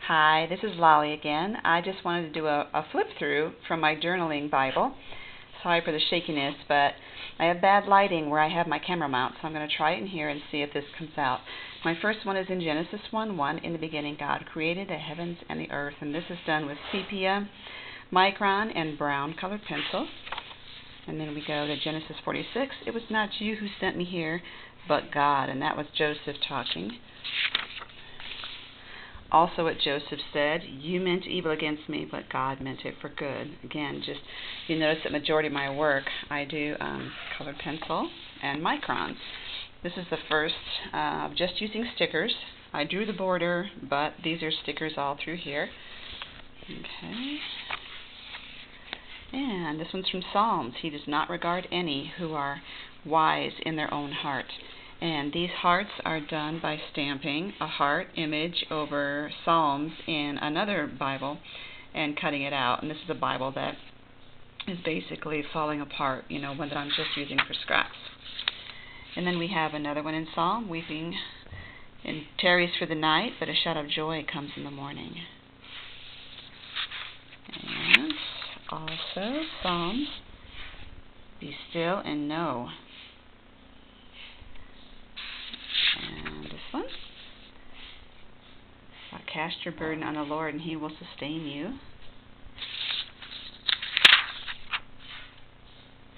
Hi, this is Lolly again. I just wanted to do a flip through from my journaling Bible. Sorry for the shakiness, but I have bad lighting where I have my camera mount, so I'm going to try it in here and see if this comes out. My first one is in Genesis 1:1. In the beginning God created the heavens and the earth, and this is done with sepia, Micron, and brown colored pencil. And then we go to Genesis 46. It was not you who sent me here, but God, and that was Joseph talking. Also what Joseph said, you meant evil against me, but God meant it for good. Again, just you notice that majority of my work I do colored pencil and Micron. This is the first, just using stickers. I drew the border, but these are stickers all through here. Okay. And this one's from Psalms. He does not regard any who are wise in their own heart. And these hearts are done by stamping a heart image over Psalms in another Bible and cutting it out. And this is a Bible that is basically falling apart, one that I'm just using for scraps. And then we have another one in Psalm, weeping and tarries for the night, but a shout of joy comes in the morning. And also Psalms, be still and know. And this one, cast your burden on the Lord and He will sustain you.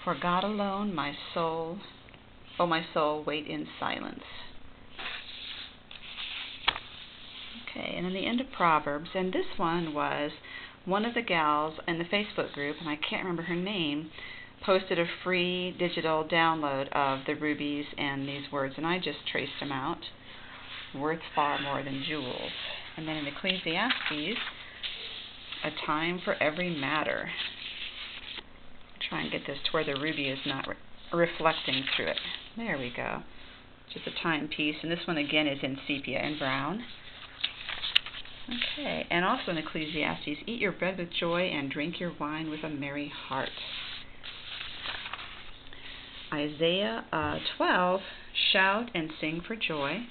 For God alone, my soul, wait in silence. Okay, and then the end of Proverbs, and this one was one of the gals in the Facebook group, and I can't remember her name, posted a free digital download of the rubies and these words, and I just traced them out. Worth far more than jewels. And then in Ecclesiastes, a time for every matter. Try and get this to where the ruby is not reflecting through it. There we go. Just a timepiece, and this one again is in sepia and brown. Okay, and also in Ecclesiastes, eat your bread with joy and drink your wine with a merry heart. Isaiah 12, shout and sing for joy.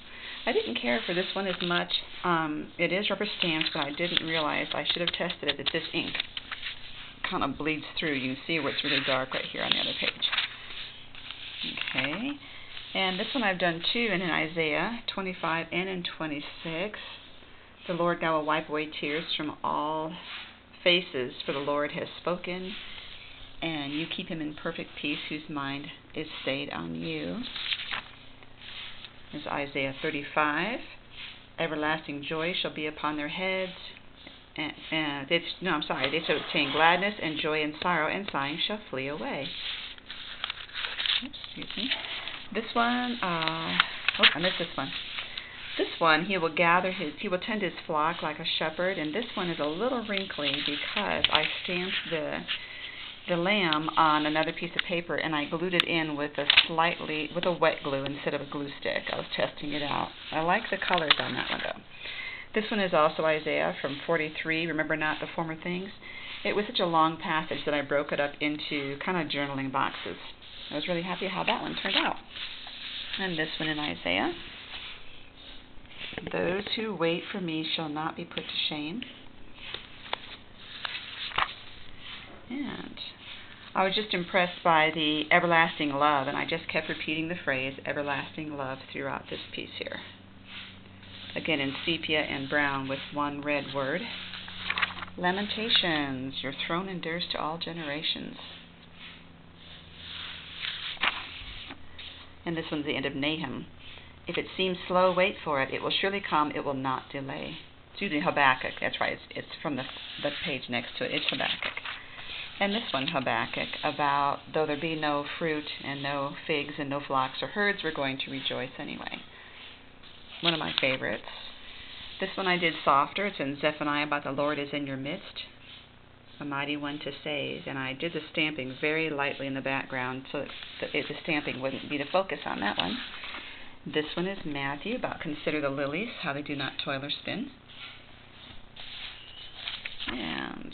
I didn't care for this one as much. It is rubber stamped, but I didn't realize I should have tested it that this ink kind of bleeds through. You can see where it's really dark right here on the other page. Okay, and this one I've done too, and in Isaiah 25 and in 26. The Lord God will wipe away tears from all faces, for the Lord has spoken. And you keep him in perfect peace, whose mind is stayed on you. There's Isaiah 35. Everlasting joy shall be upon their heads. They shall obtain gladness and joy and sorrow, and sighing shall flee away. Oops, excuse me. This one, I missed this one. This one, he will tend his flock like a shepherd, and this one is a little wrinkly because I stamped the lamb on another piece of paper, and I glued it in with a wet glue instead of a glue stick. I was testing it out. I like the colors on that one though. This one is also Isaiah from 43. Remember not the former things. It was such a long passage that I broke it up into kind of journaling boxes. I was really happy how that one turned out. And this one in Isaiah. Those who wait for me shall not be put to shame. And I was just impressed by the everlasting love, and I just kept repeating the phrase everlasting love throughout this piece here. Again in sepia and brown with one red word. Lamentations, your throne endures to all generations. And this one's the end of Nahum. If it seems slow, wait for it. It will surely come. It will not delay. It's usually Habakkuk. That's right. It's from the page next to it. It's Habakkuk. And this one, Habakkuk, about though there be no fruit and no figs and no flocks or herds, we're going to rejoice anyway. One of my favorites. This one I did softer. It's in Zephaniah about the Lord is in your midst, a mighty one to save. And I did the stamping very lightly in the background so that the stamping wouldn't be the focus on that one. This one is Matthew, about consider the lilies, how they do not toil or spin. And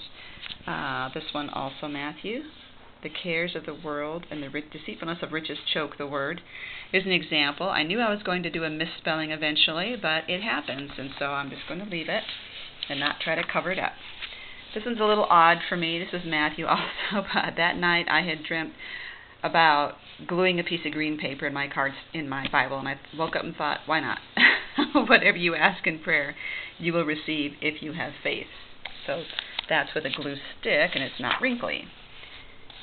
this one also Matthew, the cares of the world and the deceitfulness of riches choke the word, is an example. I knew I was going to do a misspelling eventually, but it happens, and so I'm just going to leave it. and not try to cover it up. This one's a little odd for me. This is Matthew also, but that night I had dreamt about gluing a piece of green paper in my cards in my Bible, and I woke up and thought, why not? Whatever you ask in prayer, you will receive if you have faith. So that's with a glue stick, and it's not wrinkly.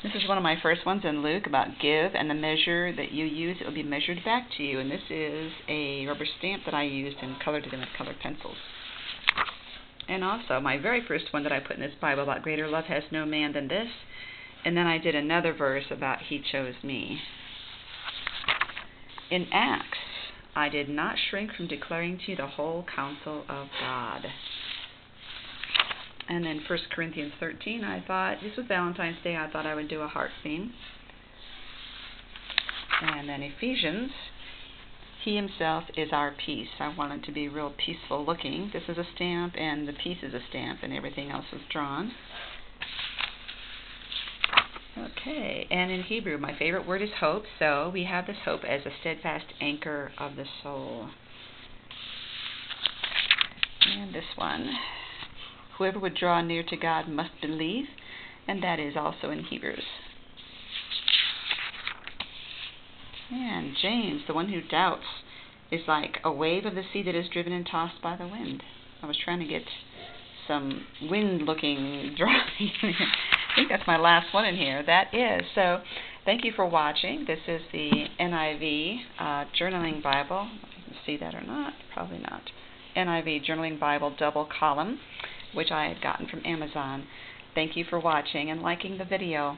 This is one of my first ones in Luke about give, and the measure that you use, it will be measured back to you. And this is a rubber stamp that I used and colored it in with colored pencils. And also, my very first one that I put in this Bible about greater love has no man than this. And then I did another verse about he chose me. In Acts, I did not shrink from declaring to you the whole counsel of God. And then 1 Corinthians 13, I thought, this was Valentine's Day, I thought I would do a heart theme. And then Ephesians, he himself is our peace. I wanted to be real peaceful looking. This is a stamp, and the piece is a stamp, and everything else is drawn. Okay, and in Hebrew, my favorite word is hope, so we have this hope as a steadfast anchor of the soul. And this one, whoever would draw near to God must believe, and that is also in Hebrews. And James, the one who doubts, is like a wave of the sea that is driven and tossed by the wind. I was trying to get some wind-looking drawing. I think that's my last one in here. That is. So thank you for watching. This is the NIV Journaling Bible. If you can see that or not, probably not. NIV Journaling Bible double column, which I had gotten from Amazon. Thank you for watching and liking the video.